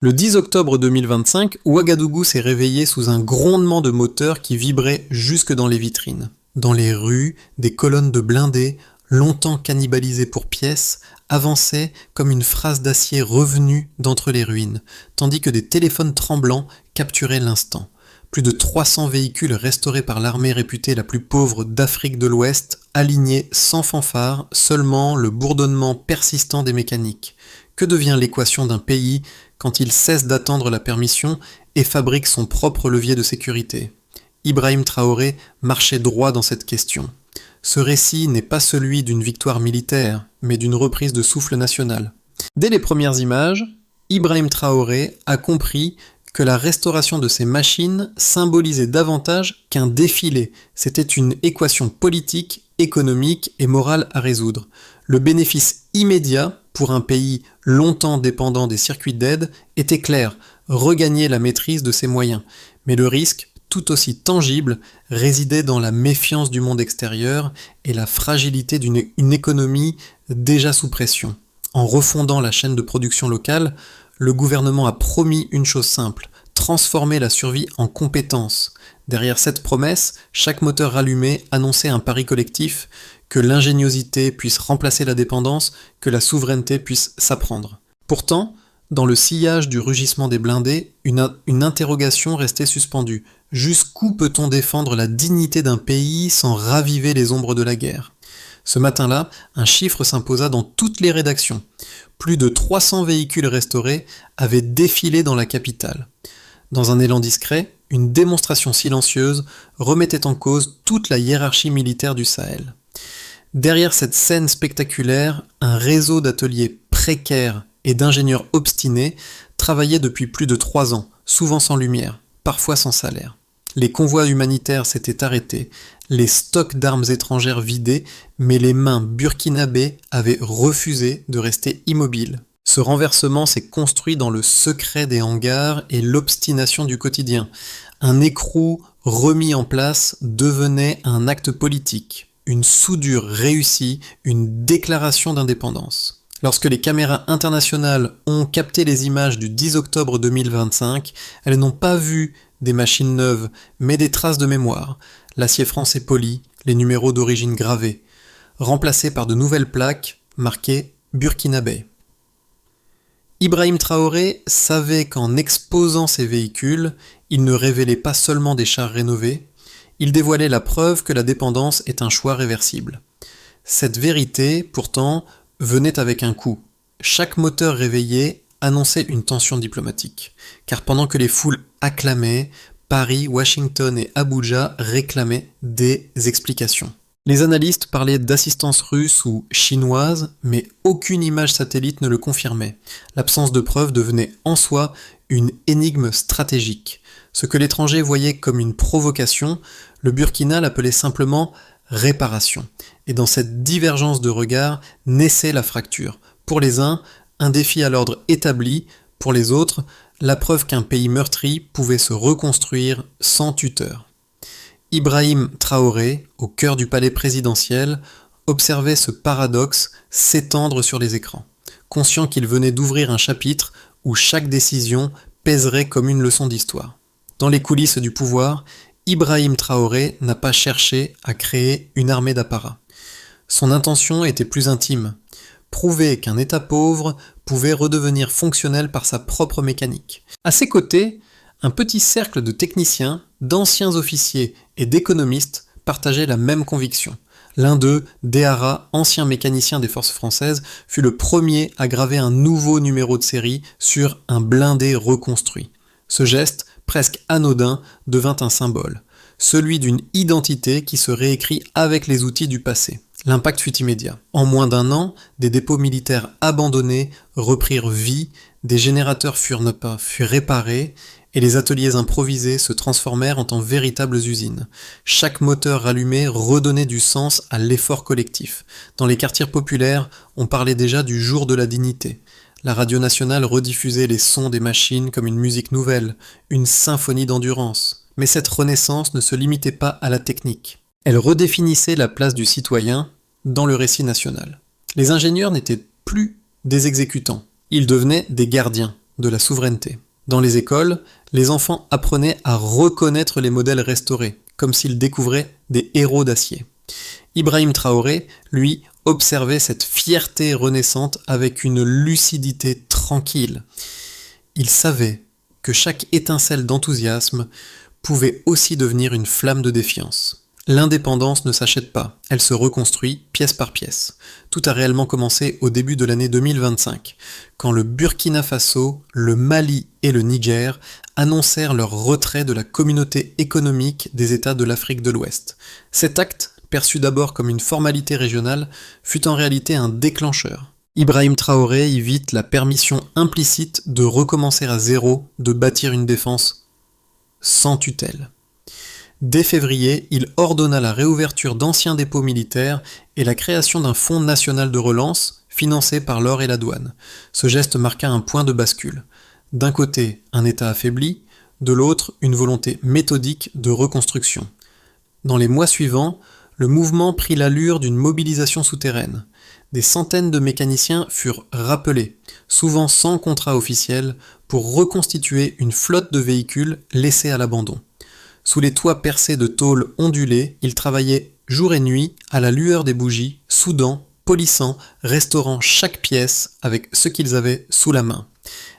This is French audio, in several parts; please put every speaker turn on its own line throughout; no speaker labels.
Le 10 octobre 2025, Ouagadougou s'est réveillé sous un grondement de moteurs qui vibrait jusque dans les vitrines. Dans les rues, des colonnes de blindés, longtemps cannibalisées pour pièces, avançaient comme une phrase d'acier revenue d'entre les ruines, tandis que des téléphones tremblants capturaient l'instant. Plus de 300 véhicules restaurés par l'armée réputée la plus pauvre d'Afrique de l'Ouest, alignés sans fanfare, seulement le bourdonnement persistant des mécaniques. Que devient l'équation d'un pays quand il cesse d'attendre la permission et fabrique son propre levier de sécurité? Ibrahim Traoré marchait droit dans cette question. Ce récit n'est pas celui d'une victoire militaire, mais d'une reprise de souffle national. Dès les premières images, Ibrahim Traoré a compris que la restauration de ces machines symbolisait davantage qu'un défilé. C'était une équation politique, économique et morale à résoudre. Le bénéfice immédiat pour un pays longtemps dépendant des circuits d'aide était clair, regagner la maîtrise de ses moyens. Mais le risque, tout aussi tangible, résidait dans la méfiance du monde extérieur et la fragilité d'une économie déjà sous pression. En refondant la chaîne de production locale, le gouvernement a promis une chose simple, transformer la survie en compétence. Derrière cette promesse, chaque moteur allumé annonçait un pari collectif, que l'ingéniosité puisse remplacer la dépendance, que la souveraineté puisse s'apprendre. Pourtant, dans le sillage du rugissement des blindés, une interrogation restait suspendue. Jusqu'où peut-on défendre la dignité d'un pays sans raviver les ombres de la guerre ? Ce matin-là, un chiffre s'imposa dans toutes les rédactions. Plus de 300 véhicules restaurés avaient défilé dans la capitale. Dans un élan discret, une démonstration silencieuse remettait en cause toute la hiérarchie militaire du Sahel. Derrière cette scène spectaculaire, un réseau d'ateliers précaires et d'ingénieurs obstinés travaillait depuis plus de 3 ans, souvent sans lumière, parfois sans salaire. Les convois humanitaires s'étaient arrêtés, les stocks d'armes étrangères vidés, mais les mains burkinabées avaient refusé de rester immobiles. Ce renversement s'est construit dans le secret des hangars et l'obstination du quotidien. Un écrou remis en place devenait un acte politique, une soudure réussie, une déclaration d'indépendance. Lorsque les caméras internationales ont capté les images du 10 octobre 2025, elles n'ont pas vu des machines neuves, mais des traces de mémoire, l'acier français poli, les numéros d'origine gravés, remplacés par de nouvelles plaques marquées burkinabé. Ibrahim Traoré savait qu'en exposant ces véhicules, il ne révélait pas seulement des chars rénovés, il dévoilait la preuve que la dépendance est un choix réversible. Cette vérité, pourtant, venait avec un coût. Chaque moteur réveillé annonçait une tension diplomatique, car pendant que les foules acclamaient, Paris, Washington et Abuja réclamaient des explications. Les analystes parlaient d'assistance russe ou chinoise, mais aucune image satellite ne le confirmait. L'absence de preuves devenait en soi une énigme stratégique. Ce que l'étranger voyait comme une provocation, le Burkina l'appelait simplement réparation. Et dans cette divergence de regard naissait la fracture. Pour les uns, un défi à l'ordre établi, pour les autres, la preuve qu'un pays meurtri pouvait se reconstruire sans tuteur. Ibrahim Traoré, au cœur du palais présidentiel, observait ce paradoxe s'étendre sur les écrans, conscient qu'il venait d'ouvrir un chapitre où chaque décision pèserait comme une leçon d'histoire. Dans les coulisses du pouvoir, Ibrahim Traoré n'a pas cherché à créer une armée d'apparat. Son intention était plus intime, prouver qu'un État pauvre pouvait redevenir fonctionnel par sa propre mécanique. À ses côtés, un petit cercle de techniciens, d'anciens officiers et d'économistes partageait la même conviction. L'un d'eux, Déhara, ancien mécanicien des forces françaises, fut le premier à graver un nouveau numéro de série sur un blindé reconstruit. Ce geste, presque anodin, devint un symbole, celui d'une identité qui se réécrit avec les outils du passé. L'impact fut immédiat. En moins d'1 an, des dépôts militaires abandonnés reprirent vie, des générateurs furent réparés, et les ateliers improvisés se transformèrent en véritables usines. Chaque moteur rallumé redonnait du sens à l'effort collectif. Dans les quartiers populaires, on parlait déjà du jour de la dignité. La radio nationale rediffusait les sons des machines comme une musique nouvelle, une symphonie d'endurance. Mais cette renaissance ne se limitait pas à la technique. Elle redéfinissait la place du citoyen dans le récit national. Les ingénieurs n'étaient plus des exécutants, ils devenaient des gardiens. de la souveraineté. Dans les écoles, les enfants apprenaient à reconnaître les modèles restaurés, comme s'ils découvraient des héros d'acier. Ibrahim Traoré, lui, observait cette fierté renaissante avec une lucidité tranquille. Il savait que chaque étincelle d'enthousiasme pouvait aussi devenir une flamme de défiance. L'indépendance ne s'achète pas, elle se reconstruit pièce par pièce. Tout a réellement commencé au début de l'année 2025, quand le Burkina Faso, le Mali et le Niger annoncèrent leur retrait de la communauté économique des États de l'Afrique de l'Ouest. Cet acte, perçu d'abord comme une formalité régionale, fut en réalité un déclencheur. Ibrahim Traoré y vit la permission implicite de recommencer à zéro, de bâtir une défense sans tutelle. Dès février, il ordonna la réouverture d'anciens dépôts militaires et la création d'un fonds national de relance, financé par l'or et la douane. Ce geste marqua un point de bascule. D'un côté, un État affaibli, de l'autre, une volonté méthodique de reconstruction. Dans les mois suivants, le mouvement prit l'allure d'une mobilisation souterraine. Des centaines de mécaniciens furent rappelés, souvent sans contrat officiel, pour reconstituer une flotte de véhicules laissés à l'abandon. Sous les toits percés de tôles ondulées, ils travaillaient jour et nuit à la lueur des bougies, soudant, polissant, restaurant chaque pièce avec ce qu'ils avaient sous la main.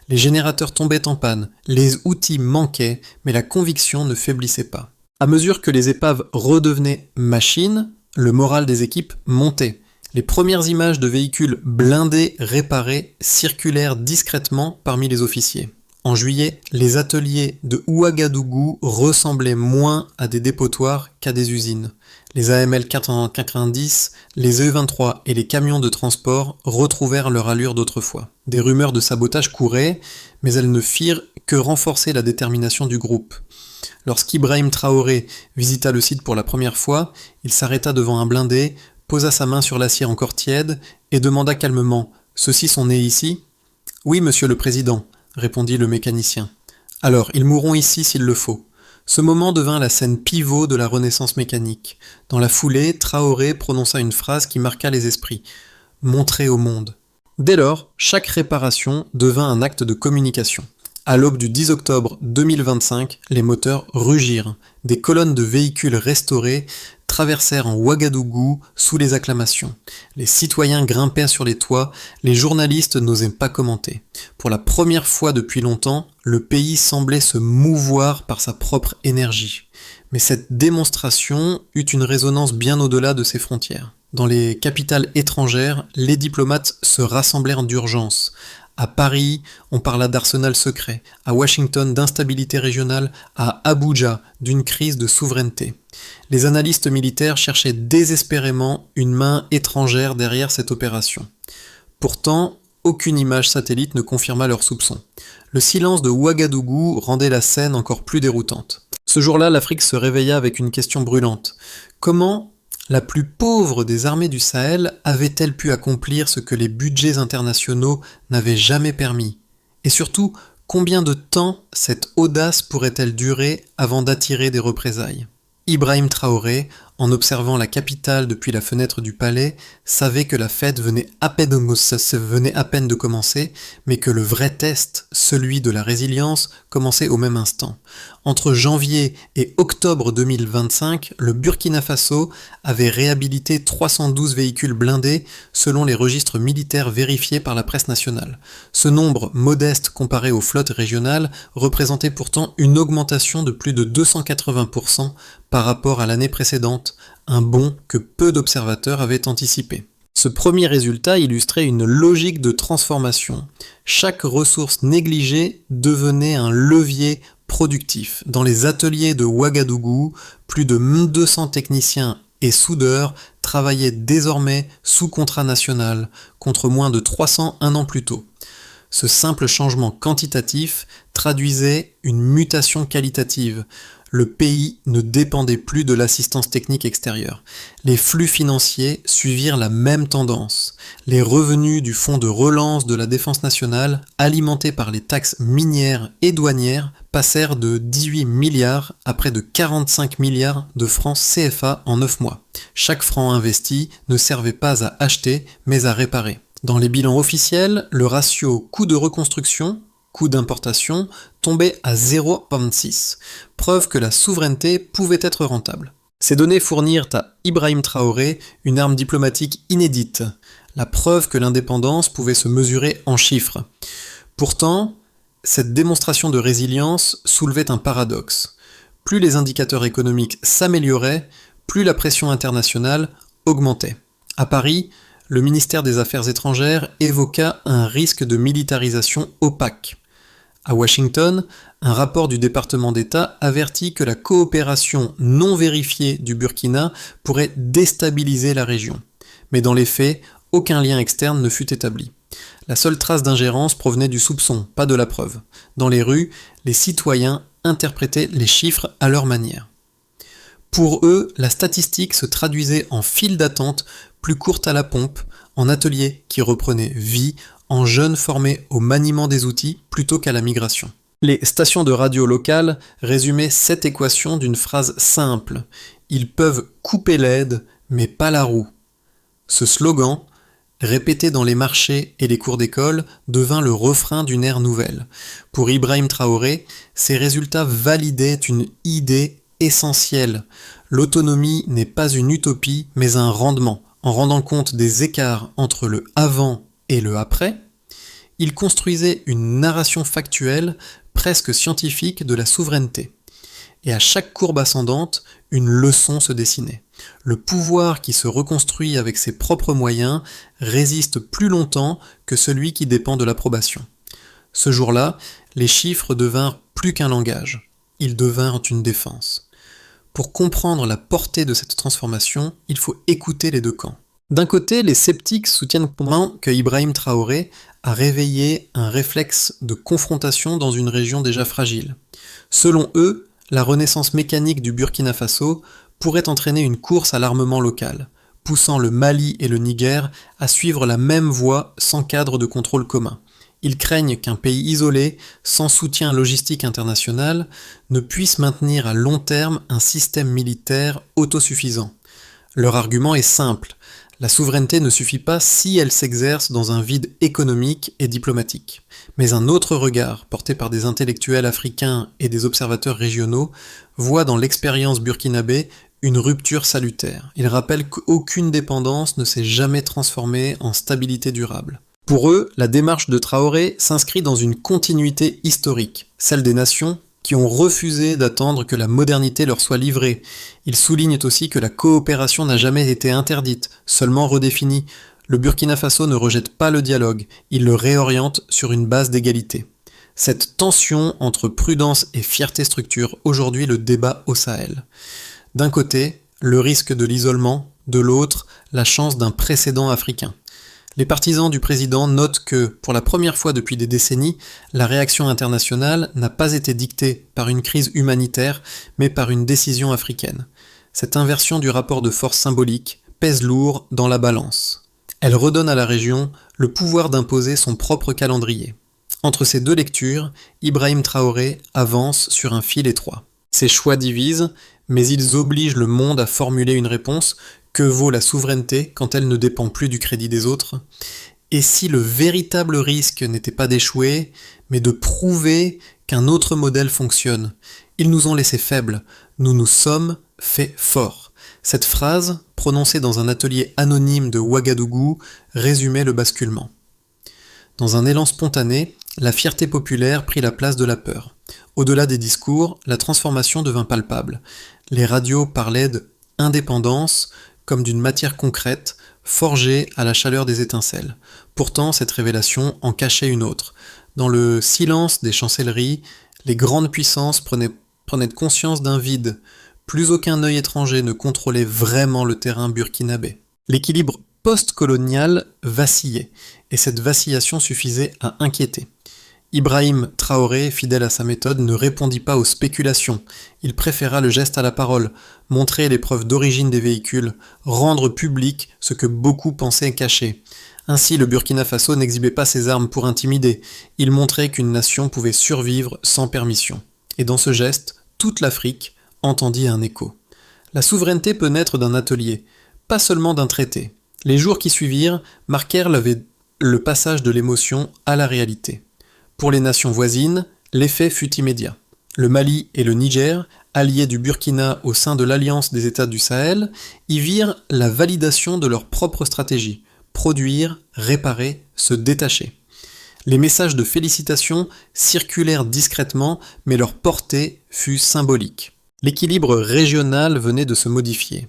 Les générateurs tombaient en panne, les outils manquaient, mais la conviction ne faiblissait pas. À mesure que les épaves redevenaient machines, le moral des équipes montait. Les premières images de véhicules blindés réparés circulèrent discrètement parmi les officiers. En juillet, les ateliers de Ouagadougou ressemblaient moins à des dépotoirs qu'à des usines. Les AML 490, les E23 et les camions de transport retrouvèrent leur allure d'autrefois. Des rumeurs de sabotage couraient, mais elles ne firent que renforcer la détermination du groupe. Lorsqu'Ibrahim Traoré visita le site pour la première fois, il s'arrêta devant un blindé, posa sa main sur l'acier encore tiède et demanda calmement « Ceux-ci sont nés ici ?»« Oui, monsieur le président », répondit le mécanicien. « Alors, ils mourront ici s'il le faut. » Ce moment devint la scène pivot de la renaissance mécanique. Dans la foulée, Traoré prononça une phrase qui marqua les esprits. « Montrer au monde ». Dès lors, chaque réparation devint un acte de communication. À l'aube du 10 octobre 2025, les moteurs rugirent. Des colonnes de véhicules restaurés traversèrent en Ouagadougou sous les acclamations. Les citoyens grimpaient sur les toits, les journalistes n'osaient pas commenter. Pour la première fois depuis longtemps, le pays semblait se mouvoir par sa propre énergie. Mais cette démonstration eut une résonance bien au-delà de ses frontières. Dans les capitales étrangères, les diplomates se rassemblèrent d'urgence. À Paris, on parla d'arsenal secret, à Washington d'instabilité régionale, à Abuja d'une crise de souveraineté. Les analystes militaires cherchaient désespérément une main étrangère derrière cette opération. Pourtant, aucune image satellite ne confirma leurs soupçons. Le silence de Ouagadougou rendait la scène encore plus déroutante. Ce jour-là, l'Afrique se réveilla avec une question brûlante. Comment la plus pauvre des armées du Sahel avait-elle pu accomplir ce que les budgets internationaux n'avaient jamais permis? Et surtout, combien de temps cette audace pourrait-elle durer avant d'attirer des représailles? Ibrahim Traoré, en observant la capitale depuis la fenêtre du palais, savait que la fête venait à peine de commencer, mais que le vrai test, celui de la résilience, commençait au même instant. Entre janvier et octobre 2025, le Burkina Faso avait réhabilité 312 véhicules blindés selon les registres militaires vérifiés par la presse nationale. Ce nombre, modeste comparé aux flottes régionales, représentait pourtant une augmentation de plus de 280% par rapport à l'année précédente, un bond que peu d'observateurs avaient anticipé. Ce premier résultat illustrait une logique de transformation. Chaque ressource négligée devenait un levier productif. Dans les ateliers de Ouagadougou, plus de 200 techniciens et soudeurs travaillaient désormais sous contrat national, contre moins de 300 un an plus tôt. Ce simple changement quantitatif traduisait une mutation qualitative. Le pays ne dépendait plus de l'assistance technique extérieure. Les flux financiers suivirent la même tendance. Les revenus du fonds de relance de la défense nationale, alimentés par les taxes minières et douanières, passèrent de 18 milliards à près de 45 milliards de francs CFA en 9 mois. Chaque franc investi ne servait pas à acheter, mais à réparer. Dans les bilans officiels, le ratio coût de reconstruction, coût d'importation, tombait à 0,6, preuve que la souveraineté pouvait être rentable. Ces données fournirent à Ibrahim Traoré une arme diplomatique inédite, la preuve que l'indépendance pouvait se mesurer en chiffres. Pourtant, cette démonstration de résilience soulevait un paradoxe. Plus les indicateurs économiques s'amélioraient, plus la pression internationale augmentait. À Paris, le ministère des Affaires étrangères évoqua un risque de militarisation opaque. À Washington, un rapport du département d'État avertit que la coopération non vérifiée du Burkina pourrait déstabiliser la région. Mais dans les faits, aucun lien externe ne fut établi. La seule trace d'ingérence provenait du soupçon, pas de la preuve. Dans les rues, les citoyens interprétaient les chiffres à leur manière. Pour eux, la statistique se traduisait en files d'attente plus courtes à la pompe, en ateliers qui reprenaient vie, en jeunes formés au maniement des outils plutôt qu'à la migration. Les stations de radio locales résumaient cette équation d'une phrase simple. Ils peuvent couper l'aide, mais pas la roue. Ce slogan, répété dans les marchés et les cours d'école, devint le refrain d'une ère nouvelle. Pour Ibrahim Traoré, ces résultats validaient une idée essentielle. L'autonomie n'est pas une utopie, mais un rendement. En rendant compte des écarts entre le avant et le après, il construisait une narration factuelle, presque scientifique, de la souveraineté. Et à chaque courbe ascendante, une leçon se dessinait. Le pouvoir qui se reconstruit avec ses propres moyens résiste plus longtemps que celui qui dépend de l'approbation. Ce jour-là, les chiffres devinrent plus qu'un langage. Ils devinrent une défense. Pour comprendre la portée de cette transformation, il faut écouter les deux camps. D'un côté, les sceptiques soutiennent que Ibrahim Traoré a réveillé un réflexe de confrontation dans une région déjà fragile. Selon eux, la renaissance mécanique du Burkina Faso pourrait entraîner une course à l'armement local, poussant le Mali et le Niger à suivre la même voie sans cadre de contrôle commun. Ils craignent qu'un pays isolé, sans soutien logistique international, ne puisse maintenir à long terme un système militaire autosuffisant. Leur argument est simple. La souveraineté ne suffit pas si elle s'exerce dans un vide économique et diplomatique. Mais un autre regard, porté par des intellectuels africains et des observateurs régionaux, voit dans l'expérience burkinabé une rupture salutaire. Il rappelle qu'aucune dépendance ne s'est jamais transformée en stabilité durable. Pour eux, la démarche de Traoré s'inscrit dans une continuité historique, celle des nations qui ont refusé d'attendre que la modernité leur soit livrée. Ils soulignent aussi que la coopération n'a jamais été interdite, seulement redéfinie. Le Burkina Faso ne rejette pas le dialogue, il le réoriente sur une base d'égalité. Cette tension entre prudence et fierté structure aujourd'hui le débat au Sahel. D'un côté, le risque de l'isolement, de l'autre, la chance d'un précédent africain. Les partisans du président notent que, pour la première fois depuis des décennies, la réaction internationale n'a pas été dictée par une crise humanitaire, mais par une décision africaine. Cette inversion du rapport de force symbolique pèse lourd dans la balance. Elle redonne à la région le pouvoir d'imposer son propre calendrier. Entre ces deux lectures, Ibrahim Traoré avance sur un fil étroit. Ses choix divisent, mais ils obligent le monde à formuler une réponse. Que vaut la souveraineté quand elle ne dépend plus du crédit des autres? Et si le véritable risque n'était pas d'échouer, mais de prouver qu'un autre modèle fonctionne? Ils nous ont laissés faibles, nous nous sommes fait forts. Cette phrase, prononcée dans un atelier anonyme de Ouagadougou, résumait le basculement. Dans un élan spontané, la fierté populaire prit la place de la peur. Au-delà des discours, la transformation devint palpable. Les radios parlaient d'indépendance comme d'une matière concrète, forgée à la chaleur des étincelles. Pourtant, cette révélation en cachait une autre. Dans le silence des chancelleries, les grandes puissances prenaient conscience d'un vide. Plus aucun œil étranger ne contrôlait vraiment le terrain burkinabé. L'équilibre post-colonial vacillait, et cette vacillation suffisait à inquiéter. Ibrahim Traoré, fidèle à sa méthode, ne répondit pas aux spéculations. Il préféra le geste à la parole, montrer les preuves d'origine des véhicules, rendre public ce que beaucoup pensaient caché. Ainsi, le Burkina Faso n'exhibait pas ses armes pour intimider. Il montrait qu'une nation pouvait survivre sans permission. Et dans ce geste, toute l'Afrique entendit un écho. La souveraineté peut naître d'un atelier, pas seulement d'un traité. Les jours qui suivirent marquèrent le passage de l'émotion à la réalité. Pour les nations voisines, l'effet fut immédiat. Le Mali et le Niger, alliés du Burkina au sein de l'Alliance des États du Sahel, y virent la validation de leur propre stratégie: produire, réparer, se détacher. Les messages de félicitations circulèrent discrètement, mais leur portée fut symbolique. L'équilibre régional venait de se modifier.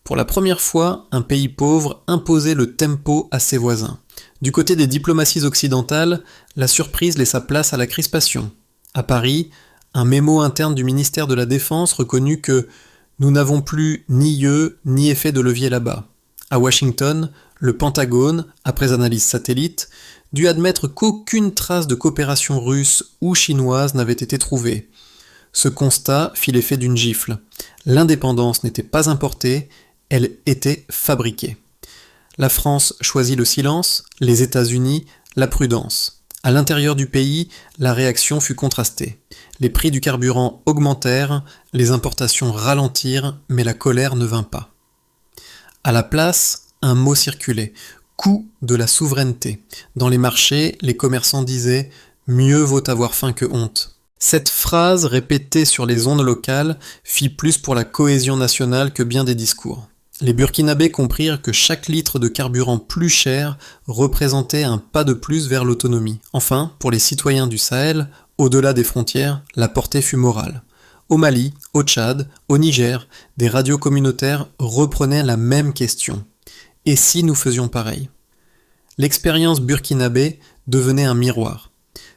Pour la première fois, un pays pauvre imposait le tempo à ses voisins. Du côté des diplomaties occidentales, la surprise laissa place à la crispation. À Paris, un mémo interne du ministère de la Défense reconnut que « nous n'avons plus ni yeux ni effet de levier là-bas ». À Washington, le Pentagone, après analyse satellite, dut admettre qu'aucune trace de coopération russe ou chinoise n'avait été trouvée. Ce constat fit l'effet d'une gifle. L'indépendance n'était pas importée, elle était fabriquée. La France choisit le silence, les États-Unis la prudence. À l'intérieur du pays, la réaction fut contrastée. Les prix du carburant augmentèrent, les importations ralentirent, mais la colère ne vint pas. À la place, un mot circulait: coût de la souveraineté. Dans les marchés, les commerçants disaient « mieux vaut avoir faim que honte ». Cette phrase répétée sur les ondes locales fit plus pour la cohésion nationale que bien des discours. Les Burkinabés comprirent que chaque litre de carburant plus cher représentait un pas de plus vers l'autonomie. Enfin, pour les citoyens du Sahel, au-delà des frontières, la portée fut morale. Au Mali, au Tchad, au Niger, des radios communautaires reprenaient la même question. Et si nous faisions pareil ? L'expérience burkinabé devenait un miroir.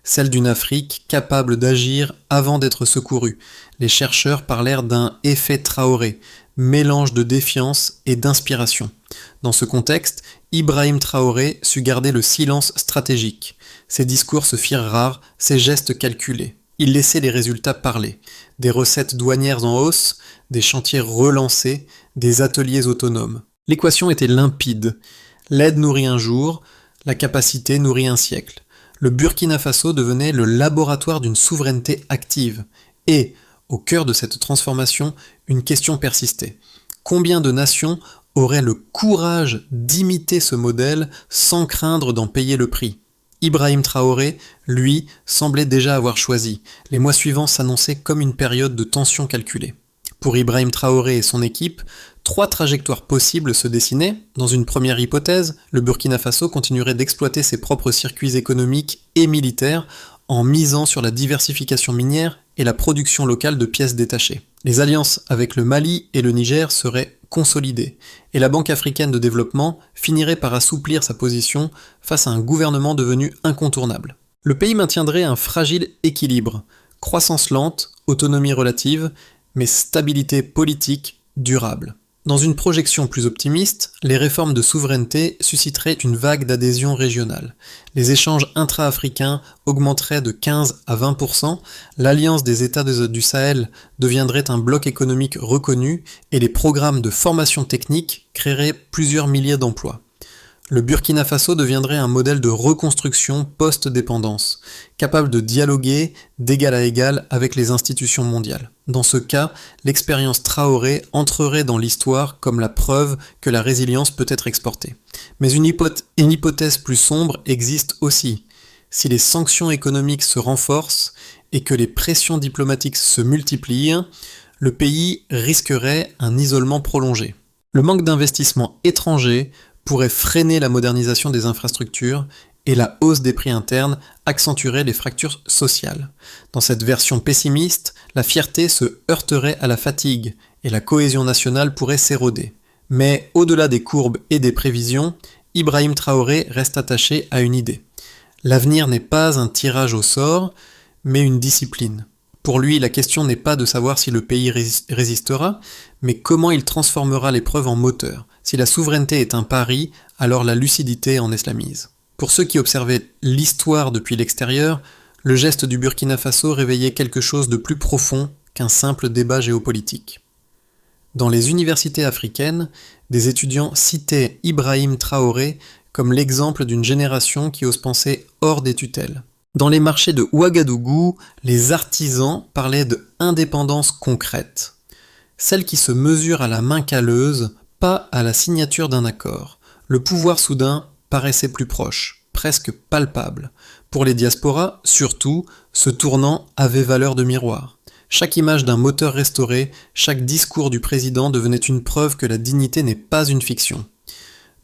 Celle d'une Afrique capable d'agir avant d'être secourue. Les chercheurs parlèrent d'un « effet Traoré », mélange de défiance et d'inspiration. Dans ce contexte, Ibrahim Traoré sut garder le silence stratégique. Ses discours se firent rares, ses gestes calculés. Il laissait les résultats parler. Des recettes douanières en hausse, des chantiers relancés, des ateliers autonomes. L'équation était limpide. L'aide nourrit un jour, la capacité nourrit un siècle. Le Burkina Faso devenait le laboratoire d'une souveraineté active. Et, au cœur de cette transformation, une question persistait. Combien de nations auraient le courage d'imiter ce modèle sans craindre d'en payer le prix ? Ibrahim Traoré, lui, semblait déjà avoir choisi. Les mois suivants s'annonçaient comme une période de tension calculée. Pour Ibrahim Traoré et son équipe, 3 trajectoires possibles se dessinaient. Dans une première hypothèse, le Burkina Faso continuerait d'exploiter ses propres circuits économiques et militaires en misant sur la diversification minière et la production locale de pièces détachées. Les alliances avec le Mali et le Niger seraient consolidées, et la Banque africaine de développement finirait par assouplir sa position face à un gouvernement devenu incontournable. Le pays maintiendrait un fragile équilibre, croissance lente, autonomie relative, mais stabilité politique durable. Dans une projection plus optimiste, les réformes de souveraineté susciteraient une vague d'adhésion régionale. Les échanges intra-africains augmenteraient de 15 à 20%, l'Alliance des États du Sahel deviendrait un bloc économique reconnu et les programmes de formation technique créeraient plusieurs milliers d'emplois. Le Burkina Faso deviendrait un modèle de reconstruction post-dépendance, capable de dialoguer d'égal à égal avec les institutions mondiales. Dans ce cas, l'expérience Traoré entrerait dans l'histoire comme la preuve que la résilience peut être exportée. Mais une hypothèse plus sombre existe aussi. Si les sanctions économiques se renforcent et que les pressions diplomatiques se multiplient, le pays risquerait un isolement prolongé. Le manque d'investissement étranger pourrait freiner la modernisation des infrastructures et la hausse des prix internes accentuerait les fractures sociales. Dans cette version pessimiste, la fierté se heurterait à la fatigue et la cohésion nationale pourrait s'éroder. Mais au-delà des courbes et des prévisions, Ibrahim Traoré reste attaché à une idée. L'avenir n'est pas un tirage au sort, mais une discipline. Pour lui, la question n'est pas de savoir si le pays résistera, mais comment il transformera l'épreuve en moteur. Si la souveraineté est un pari, alors la lucidité en est la mise. Pour ceux qui observaient l'histoire depuis l'extérieur, le geste du Burkina Faso réveillait quelque chose de plus profond qu'un simple débat géopolitique. Dans les universités africaines, des étudiants citaient Ibrahim Traoré comme l'exemple d'une génération qui ose penser hors des tutelles. Dans les marchés de Ouagadougou, les artisans parlaient de indépendance concrète, celle qui se mesure à la main calleuse, pas à la signature d'un accord. Le pouvoir soudain paraissait plus proche, presque palpable. Pour les diasporas, surtout, ce tournant avait valeur de miroir. Chaque image d'un moteur restauré, chaque discours du président devenait une preuve que la dignité n'est pas une fiction.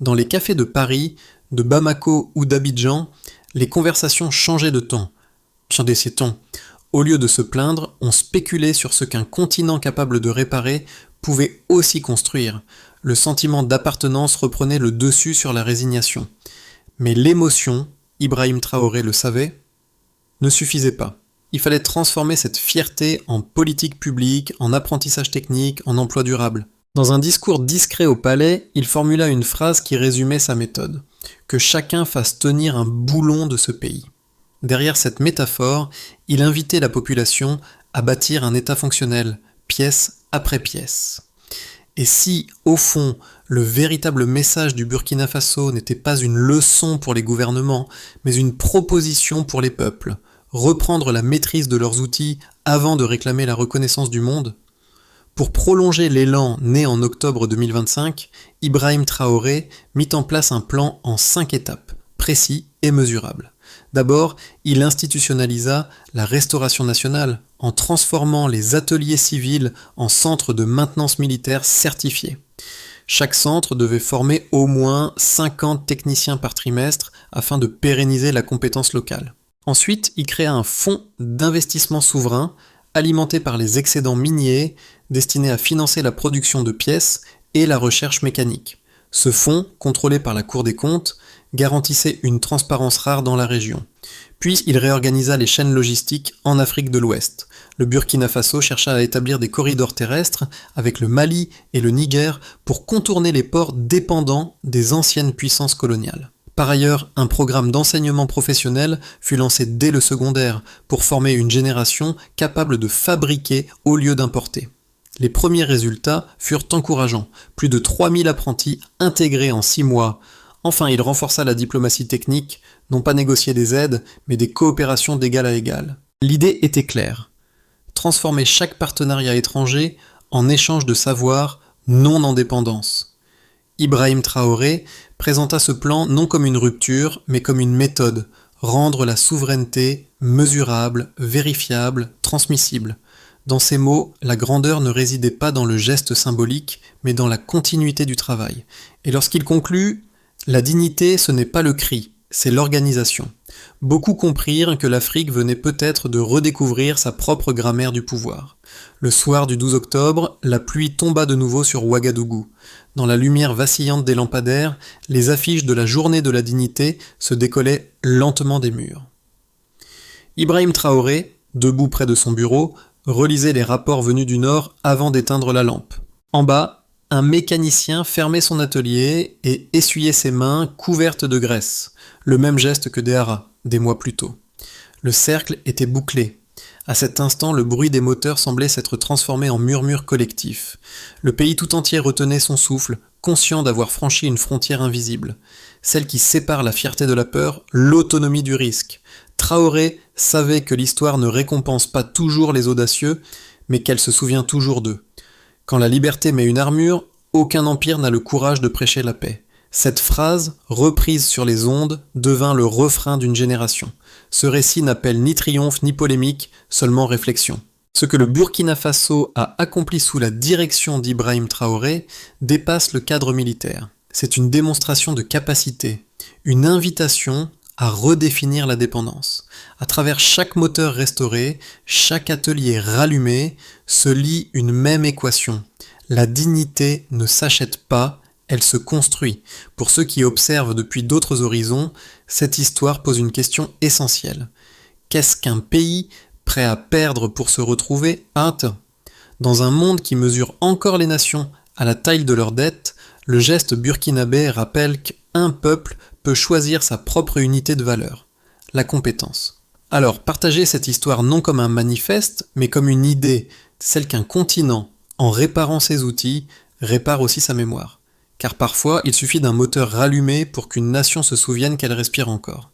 Dans les cafés de Paris, de Bamako ou d'Abidjan, les conversations changeaient de ton. Bien des ton. Au lieu de se plaindre, on spéculait sur ce qu'un continent capable de réparer pouvait aussi construire. Le sentiment d'appartenance reprenait le dessus sur la résignation. Mais l'émotion, Ibrahim Traoré le savait, ne suffisait pas. Il fallait transformer cette fierté en politique publique, en apprentissage technique, en emploi durable. Dans un discours discret au palais, il formula une phrase qui résumait sa méthode. Que chacun fasse tenir un boulon de ce pays. Derrière cette métaphore, il invitait la population à bâtir un État fonctionnel, pièce après pièce. Et si, au fond, le véritable message du Burkina Faso n'était pas une leçon pour les gouvernements, mais une proposition pour les peuples, reprendre la maîtrise de leurs outils avant de réclamer la reconnaissance du monde? Pour prolonger l'élan né en octobre 2025, Ibrahim Traoré mit en place un plan en 5 étapes, précis et mesurables. D'abord, il institutionnalisa la restauration nationale en transformant les ateliers civils en centres de maintenance militaire certifiés. Chaque centre devait former au moins 50 techniciens par trimestre afin de pérenniser la compétence locale. Ensuite, il créa un fonds d'investissement souverain alimenté par les excédents miniers destiné à financer la production de pièces et la recherche mécanique. Ce fonds, contrôlé par la Cour des comptes, garantissait une transparence rare dans la région. Puis il réorganisa les chaînes logistiques en Afrique de l'Ouest. Le Burkina Faso chercha à établir des corridors terrestres avec le Mali et le Niger pour contourner les ports dépendants des anciennes puissances coloniales. Par ailleurs, un programme d'enseignement professionnel fut lancé dès le secondaire pour former une génération capable de fabriquer au lieu d'importer. Les premiers résultats furent encourageants, plus de 3000 apprentis intégrés en 6 mois. Enfin, il renforça la diplomatie technique, non pas négocier des aides, mais des coopérations d'égal à égal. L'idée était claire. Transformer chaque partenariat étranger en échange de savoir, non en dépendance. Ibrahim Traoré présenta ce plan non comme une rupture, mais comme une méthode, rendre la souveraineté mesurable, vérifiable, transmissible. Dans ces mots, la grandeur ne résidait pas dans le geste symbolique, mais dans la continuité du travail. Et lorsqu'il conclut, la dignité, ce n'est pas le cri, c'est l'organisation. Beaucoup comprirent que l'Afrique venait peut-être de redécouvrir sa propre grammaire du pouvoir. Le soir du 12 octobre, la pluie tomba de nouveau sur Ouagadougou. Dans la lumière vacillante des lampadaires, les affiches de la journée de la dignité se décollaient lentement des murs. Ibrahim Traoré, debout près de son bureau, relisait les rapports venus du Nord avant d'éteindre la lampe. En bas, un mécanicien fermait son atelier et essuyait ses mains couvertes de graisse, le même geste que Déhara, des mois plus tôt. Le cercle était bouclé. À cet instant, le bruit des moteurs semblait s'être transformé en murmure collectif. Le pays tout entier retenait son souffle, conscient d'avoir franchi une frontière invisible, celle qui sépare la fierté de la peur, l'autonomie du risque. Traoré savait que l'histoire ne récompense pas toujours les audacieux, mais qu'elle se souvient toujours d'eux. Quand la liberté met une armure, aucun empire n'a le courage de prêcher la paix. Cette phrase, reprise sur les ondes, devint le refrain d'une génération. Ce récit n'appelle ni triomphe ni polémique, seulement réflexion. Ce que le Burkina Faso a accompli sous la direction d'Ibrahim Traoré dépasse le cadre militaire. C'est une démonstration de capacité, une invitation à redéfinir la dépendance. À travers chaque moteur restauré, chaque atelier rallumé, se lit une même équation. La dignité ne s'achète pas, elle se construit. Pour ceux qui observent depuis d'autres horizons, cette histoire pose une question essentielle. Qu'est-ce qu'un pays prêt à perdre pour se retrouver a? Dans un monde qui mesure encore les nations à la taille de leurs dettes, le geste burkinabé rappelle qu'un peuple peut choisir sa propre unité de valeur, la compétence. Alors, partagez cette histoire non comme un manifeste, mais comme une idée, celle qu'un continent, en réparant ses outils, répare aussi sa mémoire. Car parfois, il suffit d'un moteur rallumé pour qu'une nation se souvienne qu'elle respire encore.